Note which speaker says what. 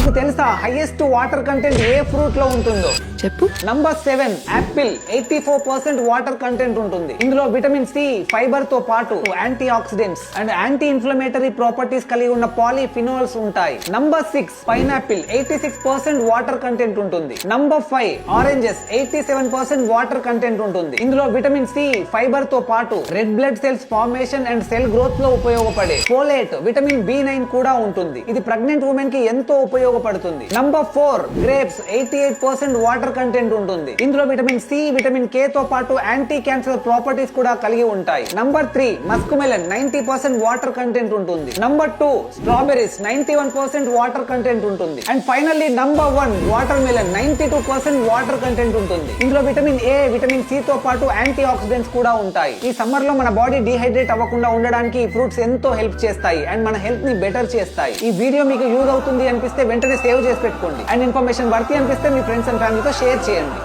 Speaker 1: మీకు తెలుసా highest water content ఏ fruit లో ఉంటుందో?
Speaker 2: చెప్పు.
Speaker 1: నంబర్ 7 యాపిల్ 84% వాటర్ కంటెంట్ ఉంటుంది. ఇందులో విటమిన్ సి, ఫైబర్ తో పాటు antioxidants and anti inflammatory properties కలిగి ఉన్న పాలిఫినోల్స్ ఉంటాయి. నంబర్ 6 పైనాపిల్ 86% వాటర్ కంటెంట్ ఉంటుంది. నంబర్ 5 ఆరెంజెస్ 87% వాటర్ కంటెంట్ ఉంటుంది. ఇందులో విటమిన్ సి, ఫైబర్ తో పాటు red blood cells formation and cell growth లో ఉపయోగపడే ఫోలేట్, విటమిన్ B9 కూడా ఉంటుంది. ఇది ప్రెగ్నెంట్ ఉమెన్ కి ఎంతో ఉపయోగపడుతుంది. నంబర్ 4 గ్రేప్స్ 88% వాటర్ కంటెంట్ ఉంటుంది. ఇందులో విటమిన్ సి, విటమిన్ కే తో పాటు యాంటీ క్యాన్సర్ ప్రాపర్టీస్ కూడా కలిగి ఉంటాయి. Number 3 Musk melon 90% water content ఉంటుంది. నంబర్ 2 స్ట్రాబెర్రీస్ 91% వాటర్ కంటెంట్ ఉంటుంది. And finally number 1 water melon 92% water content ఉంటుంది. ఇందులో విటమిన్ ఏ, విటమిన్ సి తో పాటు యాంటీ ఆక్సిడెంట్స్ కూడా ఉంటాయి. ఈ సమ్మర్ లో మన బాడీ డిహైడ్రేట్ అవ్వకుండా ఉండడానికి ఈ ఫ్రూట్స్ ఎంతో హెల్ప్ చేస్తాయి అండ్ మన హెల్త్ ని బెటర్ చేస్తాయి. ఈ వీడియో మీకు యూజ్ అవుతుంది అనిపిస్తే వెంటనే సేవ్ చేసి పెట్టుకోండి. అండ్ ఇన్ఫర్మేషన్ వర్తి అనిపిస్తే మీ ఫ్రెండ్స్ అండ్ ఫ్యామిలీతో షేర్ చేయండి.